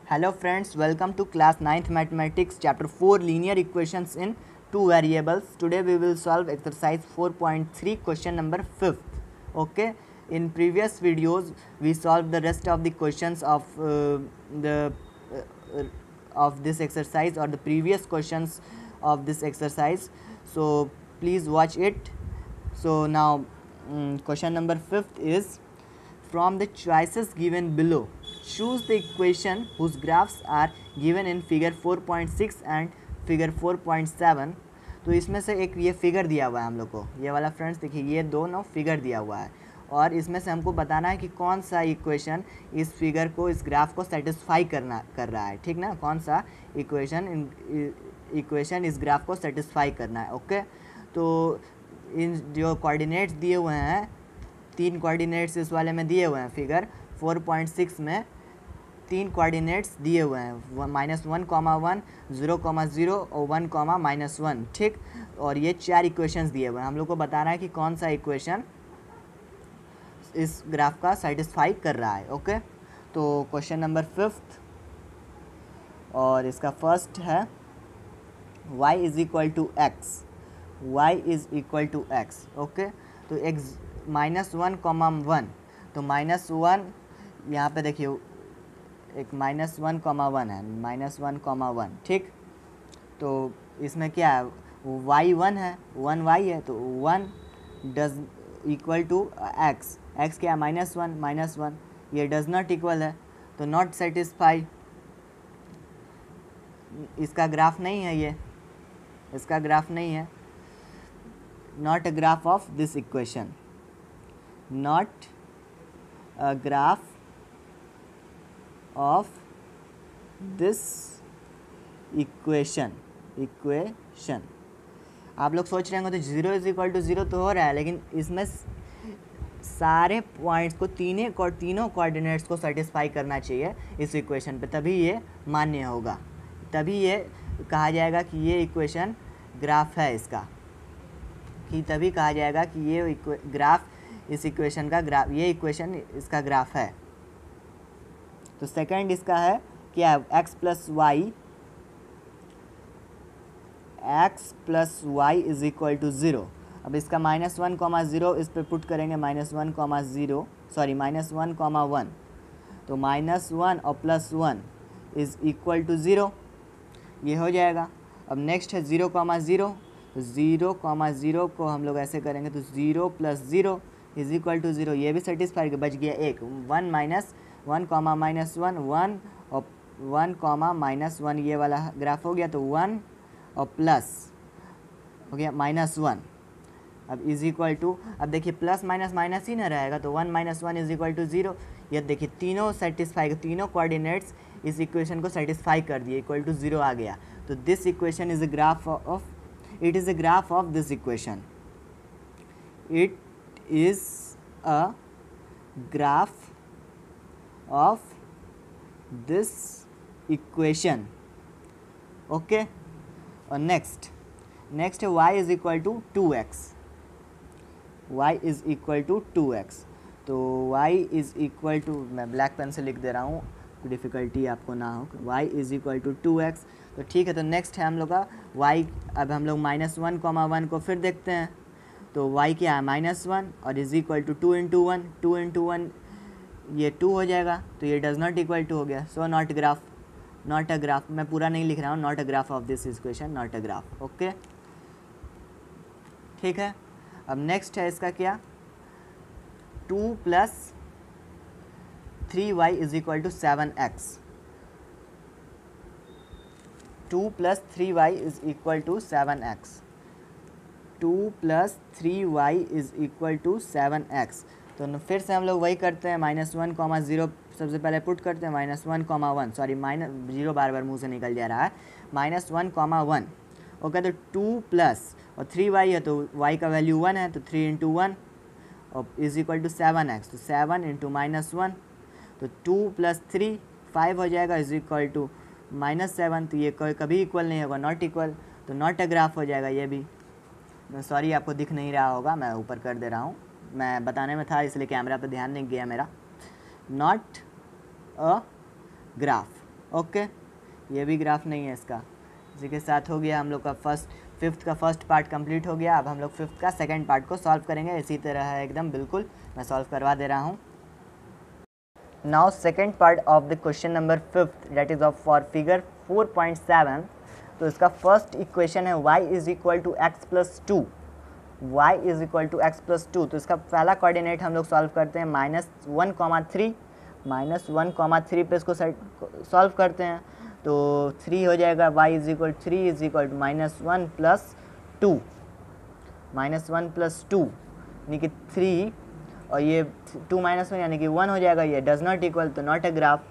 Hello friends, welcome to class 9th mathematics chapter 4 linear equations in two variables. Today we will solve exercise 4.3 question number 5th. Okay, in previous videos we solved the rest of the questions of this exercise or the previous questions of this exercise. So please watch it. So now question number 5th is, from the choices given below, choose the equation whose graphs are given in figure 4.6 and figure 4.7. तो इसमें से एक ये figure दिया हुआ है हम लोग को, ये वाला फ्रेंड्स देखिए, ये दोनों फिगर दिया हुआ है और इसमें से हमको बताना है कि कौन सा इक्वेशन इस फिगर को, इस ग्राफ को सेटिस्फाई कर रहा है, ठीक ना। कौन सा इक्वेशन इस ग्राफ को सेटिस्फाई करना है। ओके, तो इन जो कोऑर्डिनेट्स दिए हुए हैं, 3 कोऑर्डिनेट्स इस वाले में दिए हुए हैं, फिगर 4.6 में 3 कोऑर्डिनेट्स दिए हुए हैं, -1, 1, 0, और 1, -1, ठीक। और ये 4 इक्वेशंस दिए हुए हैं, हम लोग को बताना है कि कौन सा इक्वेशन इस ग्राफ का सेटिस्फाई कर रहा है। ओके, तो क्वेश्चन नंबर 5th और इसका फर्स्ट है y is equal to x, y is equal to x. Okay, तो x -1, 1, तो -1 यहाँ पे देखिए एक -1, 1 है, -1, 1, ठीक। तो इसमें क्या है, y1 है, 1y है, तो 1 does equal to x, x क्या है, -1, ये डज नॉट इक्वल है, तो नॉट सेटिस्फाई, इसका ग्राफ नहीं है, ये इसका ग्राफ नहीं है, not a graph of this equation, not a graph of this equation। आप लोग सोच रहे होंगे तो 0 इज इक्वल टू 0 तो हो रहा है, लेकिन इसमें सारे पॉइंट्स को, तीनों कोऑर्डिनेट्स को सेटिस्फाई करना चाहिए इस इक्वेशन पे, तभी ये मान्य होगा, तभी ये कहा जाएगा कि ये इक्वेशन ग्राफ है इसका, कि तभी कहा जाएगा कि ये ग्राफ, इस इक्वेशन का ग्राफ, ये इक्वेशन इसका ग्राफ है। तो सेकंड इसका है क्या है, x plus y is equal to 0। अब इसका -1, 0 इस पे पुट करेंगे, -1, 0, सॉरी -1, 1, तो -1 और +1 इज इक्वल टू 0, ये हो जाएगा। अब नेक्स्ट है 0, 0, तो 0, 0 को हम लोग ऐसे करेंगे, तो 0 + 0 इज इक्वल टू 0, ये भी सेटिस्फाई, बच गया एक, 1, -1, 1 और 1, -1, ये वाला ग्राफ हो गया, तो 1 और प्लस हो गया -1। अब इज इक्वल टू, अब देखिए प्लस माइनस ही ना रहेगा, तो 1 - 1 इज इक्वल टू 0। ये देखिए तीनों सेटिस्फाई, तीनों कोऑर्डिनेट्स इस इक्वेशन को सेटिस्फाई कर दिए, इक्वल टू 0 आ गया। तो this equation is a graph of, it is a graph of this equation, it is a graph of this equation। okay, और next है y is equal to 2x, y is equal to 2x, तो y is equal to, मैं black pen से लिख दे रहा हूँ, difficulty आपको ना हो, y is equal to 2x। तो ठीक है, तो नेक्स्ट है हम लोग का y। अब हम लोग -1, 1 को फिर देखते हैं, तो y क्या है, -1 और इज इक्वल टू 2 × 1, 2 × 1 ये 2 हो जाएगा, तो ये डज नॉट इक्वल टू हो गया। सो नॉट अ ग्राफ, मैं पूरा नहीं लिख रहा हूँ, not a graph of this equation, not a graph. Okay, ठीक है। अब नेक्स्ट है इसका क्या, 2 + 3y is equal to 7x, 2 + 3y is equal to 7x, 2 + 3y is equal to 7x। तो फिर से हम लोग वही करते हैं, -1, 0 सबसे पहले पुट करते हैं, -1, 1, सॉरी -0 बार मुंह से निकल जा रहा है, -1, 1। ओके, तो 2 प्लस और 3y है, तो y का वैल्यू 1 है, तो 3 × 1 और इज इक्वल टू 7x, तो 7 × -1, तो 2 + 3 5 हो जाएगा, इज इक्वल टू -7, तो ये कभी इक्वल नहीं होगा, नॉट इक्वल, तो नॉट अ ग्राफ हो जाएगा ये भी। सॉरी आपको दिख नहीं रहा होगा, मैं ऊपर कर दे रहा हूँ, मैं बताने में था इसलिए कैमरा पे ध्यान नहीं गया मेरा, नॉट अ ग्राफ। ओके, ये भी ग्राफ नहीं है इसका। इसी के साथ हो गया हम लोग का फिफ्थ का फर्स्ट पार्ट कंप्लीट हो गया। अब हम लोग फिफ्थ का सेकंड पार्ट को सॉल्व करेंगे। इसी तरह है एकदम, बिल्कुल मैं सॉल्व करवा दे रहा हूँ। Now second part of the question number fifth, that is of for figure 4.7। तो इसका फर्स्ट इक्वेशन है y is equal to x plus two, y is equal to x plus two. तो इसका पहला कोऑर्डिनेट हम लोग सॉल्व करते हैं -1,3, -1,3 पे इसको सॉल्व करते हैं। तो 3 हो जाएगा, y is equal 3 is equal to -1 plus 2, -1 plus 2 यानी कि 3, और ये 2 - 1 यानी कि 1 हो जाएगा। ये डज नॉट इक्वल, तो not a graph,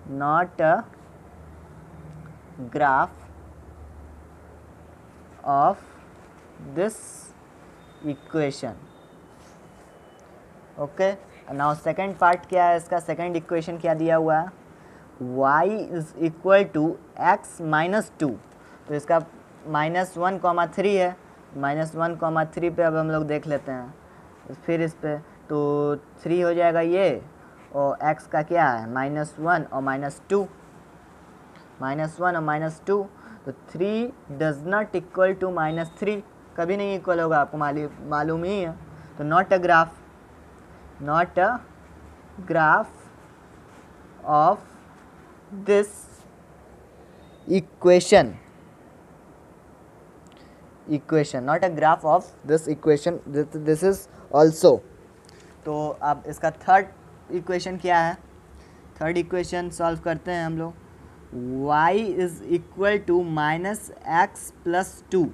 not a graph of this equation. Okay, now second part क्या है इसका, सेकंड इक्वेशन क्या दिया हुआ है, y is equal to x minus 2। तो इसका -1,3 है, -1,3 पे अब हम लोग देख लेते हैं फिर इस पे। तो 3 हो जाएगा ये, और x का क्या है -1 और -2, -1 और -2। तो 3 डज नॉट इक्वल टू -3, कभी नहीं इक्वल होगा, आपको मालूम ही है। तो not a graph, not a graph of this equation, not a graph of this equation, this is also. तो अब इसका थर्ड इक्वेशन क्या है, थर्ड इक्वेशन सॉल्व करते हैं हम लोग। y is equal to -x plus 2।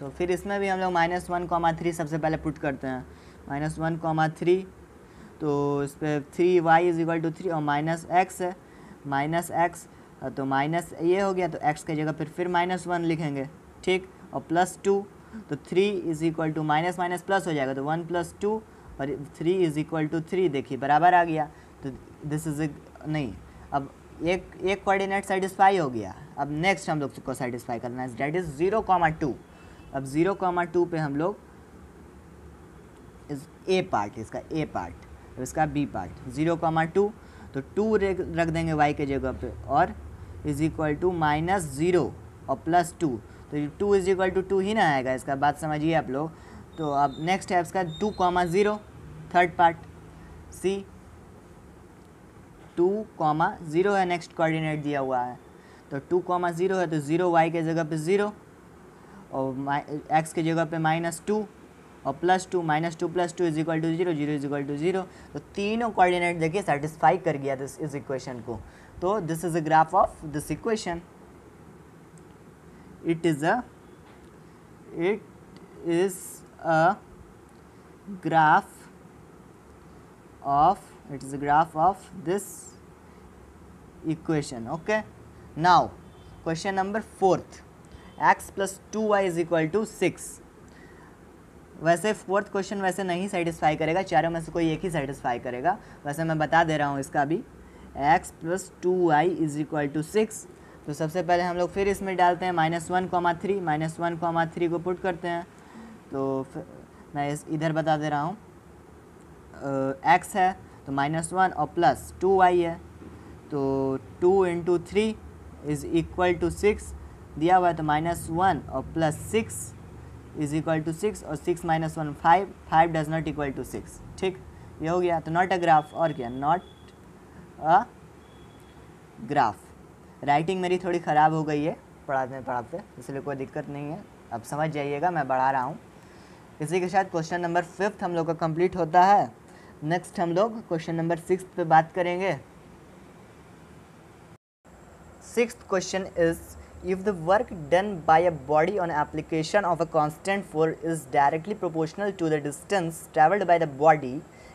तो फिर इसमें भी हम लोग -1,3 सबसे पहले पुट करते हैं, -1,3। तो इस पर 3y इज इक्वल टू 3 और -x है, -x तो माइनस ये हो गया, तो x की जगह फिर -1 लिखेंगे, ठीक, और +2। तो 3 is equal to minus minus plus हो जाएगा, तो 1 + 2 और 3 इज इक्वल टू 3, देखिए बराबर आ गया। तो दिस इज नहीं, अब एक कोऑर्डिनेट सेटिस्फाई हो गया। अब नेक्स्ट हम लोग को सेटिस्फाई करना है, डेट इज 0,2। अब 0,2 पे हम लोग इस ए पार्ट, इसका ए पार्ट, इसका बी पार्ट, 0,2। तो 2 रख देंगे y के जगह पे, और इज इक्वल टू -0 और +2। तो 2 इज इक्वल टू 2 ही ना आएगा, इसका बात समझिए आप लोग। तो अब नेक्स्ट है इसका 2,0, थर्ड पार्ट सी, 2,0 है, नेक्स्ट कोऑर्डिनेट दिया हुआ है। तो 2,0 है, तो 0 y के जगह पे 0 और x के जगह पे -2 और +2, -2 + 2 is equal to 0, 0 is equal to 0। तो तीनों कोऑर्डिनेट देखिए सेटिस्फाई कर गया दिस इस इक्वेशन को। तो this is a graph of this equation, it is a graph of this equation. Okay, now question number 4th, x plus 2y is equal to 6। वैसे fourth question वैसे नहीं satisfy करेगा, चारों में से कोई एक ही सेटिस्फाई करेगा। वैसे मैं बता दे रहा हूँ इसका भी, x + 2y is equal to 6। तो सबसे पहले हम लोग फिर इसमें डालते हैं -1,3, -1,3 को पुट करते हैं। तो मैं इधर बता दे रहा हूँ, x है तो -1 और प्लस 2y है, तो 2 × 3 इज इक्वल टू 6 दिया हुआ है। तो -1 और +6 इज इक्वल टू 6, और 6 - 1 5, 5 डज नॉट इक्वल टू 6, ठीक, ये हो गया। तो नॉट अ ग्राफ, और क्या, नॉट अ ग्राफ। राइटिंग मेरी थोड़ी ख़राब हो गई है पढ़ाते, इसलिए कोई दिक्कत नहीं है, अब समझ जाइएगा, मैं बढ़ा रहा हूँ। इसी के साथ क्वेश्चन नंबर 5th हम लोग का कंप्लीट होता है। नेक्स्ट हम लोग क्वेश्चन नंबर 6th पे बात करेंगे। 6th question is, if the work done by a body on application of a constant force is directly proportional to the distance traveled by the body,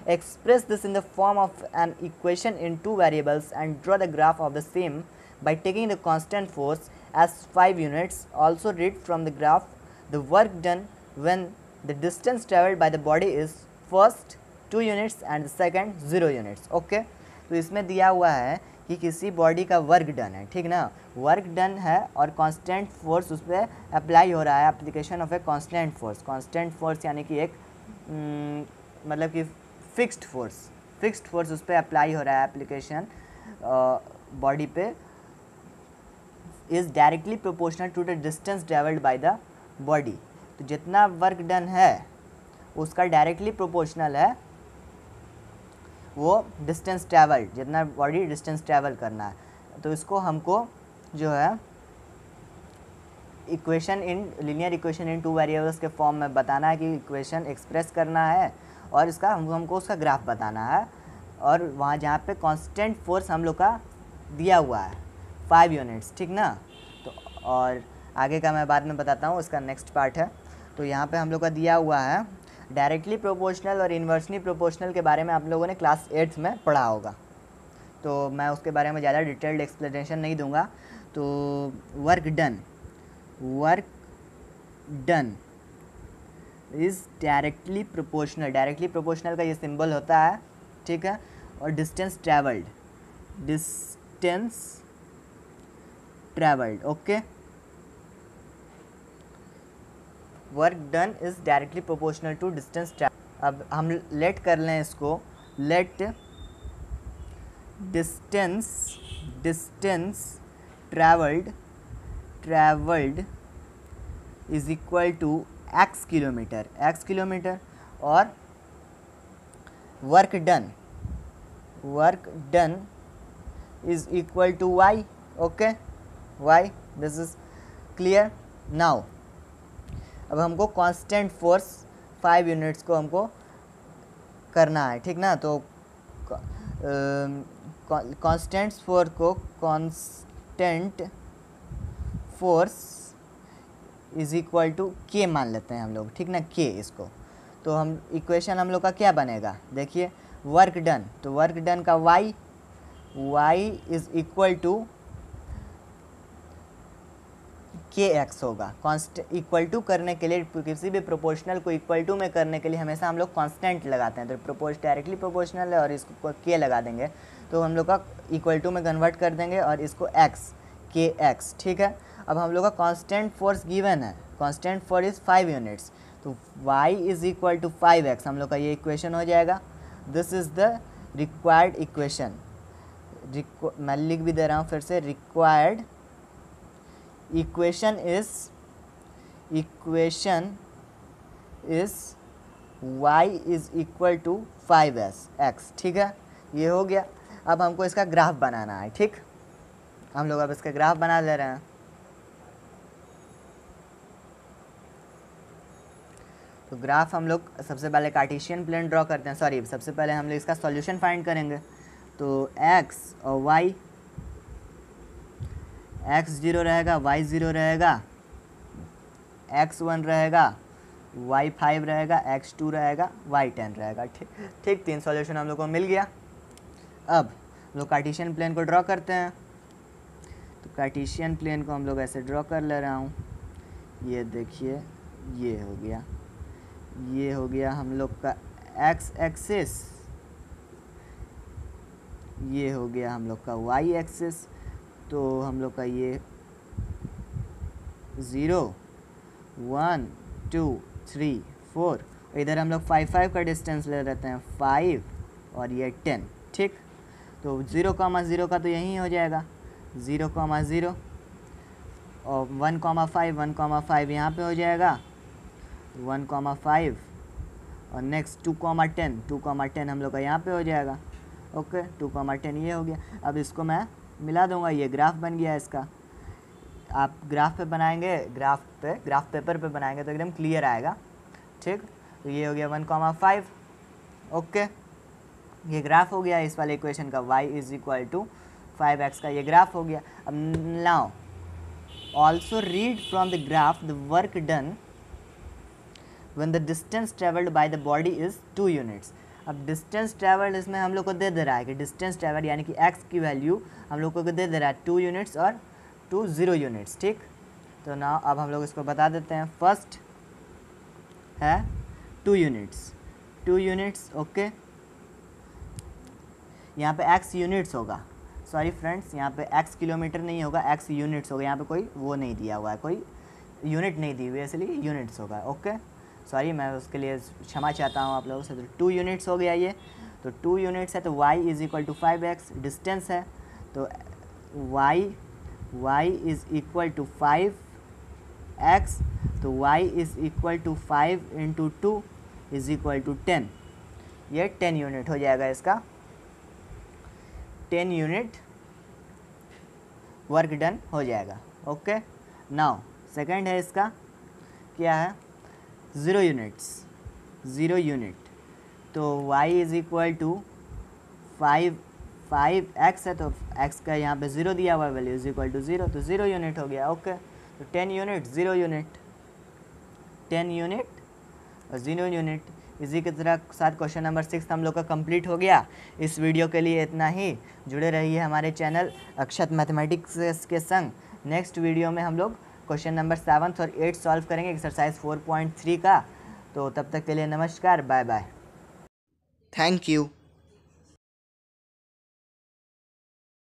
express this in the form of an equation in two variables and draw the graph of the same by taking the constant force as 5 units. Also read from the graph the work done when the distance traveled by the body is first 2 units and the second 0 units. Okay, तो इसमें दिया हुआ है कि किसी body का work done है, ठीक ना, वर्क डन है और कांस्टेंट फोर्स उस पर अप्लाई हो रहा है, application of a constant force. Constant force यानी कि एक मतलब कि फिक्स्ड फोर्स उस पर अप्लाई हो रहा है, एप्लीकेशन बॉडी पे is directly proportional to the distance travelled by the body. तो जितना वर्क डन है उसका डायरेक्टली प्रोपोर्शनल है वो डिस्टेंस ट्रैवल्ड, जितना बॉडी डिस्टेंस ट्रैवल करना है। तो इसको हमको जो है equation in linear equation in two variables के फॉर्म में बताना है कि इक्वेशन एक्सप्रेस करना है और इसका हमको उसका ग्राफ बताना है। और वहाँ जहाँ पे कांस्टेंट फोर्स हम लोग का दिया हुआ है 5 यूनिट्स, ठीक ना। तो और आगे का मैं बाद में बताता हूँ, उसका नेक्स्ट पार्ट है। तो यहाँ पे हम लोग का दिया हुआ है डायरेक्टली प्रोपोर्शनल और इन्वर्सली प्रोपोर्शनल के बारे में आप लोगों ने क्लास 8th में पढ़ा होगा, तो मैं उसके बारे में ज़्यादा डिटेल्ड एक्सप्लेनेशन नहीं दूंगा। तो work done is directly proportional का ये सिंबल होता है, ठीक है। और distance travelled, okay. Work done is directly proportional to distance travelled. अब हम लेट कर लें इसको, let distance travelled is equal to x kilometre और work done is equal to y, okay, y, this is clear now. अब हमको constant force 5 units को हमको करना है, ठीक ना। तो constant force is equal to k मान लेते हैं हम लोग, ठीक ना, के इसको। तो हम इक्वेशन हम लोग का क्या बनेगा, देखिए वर्क डन, तो वर्क डन का y इज इक्वल टू के एक्स होगा। कांस्टेंट इक्वल टू करने के लिए, किसी भी प्रोपोर्शनल को इक्वल टू में करने के लिए हमेशा हम लोग कांस्टेंट लगाते हैं। तो डायरेक्टली प्रोपोर्शनल है और इसको के लगा देंगे तो हम लोग का इक्वल टू में कन्वर्ट कर देंगे और इसको के एक्स, ठीक है। अब हम लोग का कांस्टेंट फोर्स गिवन है, कांस्टेंट फोर्स इज 5 यूनिट्स, तो y is equal to 5x हम लोग का ये इक्वेशन हो जाएगा। This is the required equation. मैं लिख भी दे रहा हूँ फिर से, required equation is y is equal to 5x, ठीक है, ये हो गया। अब हमको इसका ग्राफ बनाना है, ठीक। हम लोग अब इसका ग्राफ बना ले रहे हैं। तो ग्राफ हम लोग सबसे पहले कार्टेशियन प्लेन ड्रॉ करते हैं, सॉरी सबसे पहले हम लोग इसका सॉल्यूशन फाइंड करेंगे। तो x और y, x 0 रहेगा, y 0 रहेगा, x 1 रहेगा, y 5 रहेगा, x 2 रहेगा, y 10 रहेगा, ठीक। 3 सॉल्यूशन हम लोग को मिल गया। अब हम लोग कार्टेशियन प्लेन को ड्रॉ करते हैं। तो कार्टेशियन प्लेन को हम लोग ऐसे ड्रॉ कर ले रहा हूँ, ये देखिए ये हो गया हम लोग का x एक्सिस, ये हो गया हम लोग का y एक्सिस। तो हम लोग का ये 0 1 2 3 4, इधर हम लोग 5 का डिस्टेंस ले रहते हैं, 5 और ये 10, ठीक। तो 0,0 का तो यही हो जाएगा 0,0 और 1,5 यहाँ पे हो जाएगा 1,5 और नेक्स्ट 2,10 हम लोग का यहाँ पे हो जाएगा, ओके। 2,10 ये हो गया। अब इसको मैं मिला दूंगा, ये ग्राफ बन गया इसका। आप ग्राफ पे बनाएंगे, ग्राफ पेपर पे बनाएंगे तो एकदम क्लियर आएगा, ठीक। तो ये हो गया 1,5, ओके, ये ग्राफ हो गया इस वाले इक्वेशन का, y is equal to 5x का ये ग्राफ हो गया। अब now also read from the graph the work done when the distance traveled by the body is 2 units। अब डिस्टेंस ट्रैवल्ड इसमें हम लोग को दे रहा है कि डिस्टेंस ट्रैवल यानी कि x की वैल्यू हम लोग को दे रहा है 2 यूनिट्स और 0 यूनिट्स, ठीक। तो ना अब हम लोग इसको बता देते हैं। फर्स्ट है 2 यूनिट्स, ओके। यहाँ पे x यूनिट्स होगा, सॉरी फ्रेंड्स, यहाँ पे x किलोमीटर नहीं होगा, x यूनिट्स होगा। यहाँ पे कोई वो नहीं दिया हुआ है, कोई यूनिट नहीं दी हुई है, इसलिए यूनिट्स होगा, ओके। सॉरी, मैं उसके लिए क्षमा चाहता हूँ आप लोगों से। तो 2 यूनिट्स हो गया ये, तो 2 यूनिट्स है तो y is equal to 5x, distance है तो y is equal to 5x, तो y is equal to 5 into 2 is equal to 10। ये 10 यूनिट हो जाएगा, इसका 10 यूनिट वर्क डन हो जाएगा। ओके, नाउ सेकंड है इसका, क्या है, 0 यूनिट्स, 0 यूनिट। तो y is equal to 5x है, तो x का यहाँ पे 0 दिया हुआ है, वैल्यू इज़ इक्वल टू 0, तो 0 यूनिट हो गया। ओके, तो 10 यूनिट 0 यूनिट, 10 यूनिट और 0 यूनिट। इसी के तरह साथ क्वेश्चन नंबर 6 हम लोग का कंप्लीट हो गया। इस वीडियो के लिए इतना ही। जुड़े रहिए हमारे चैनल अक्षत मैथमेटिक्स के संग। नेक्स्ट वीडियो में हम लोग क्वेश्चन नंबर 7 और 8 सॉल्व करेंगे एक्सरसाइज 4.3 का। तो तब तक के लिए नमस्कार, बाय बाय, थैंक यू।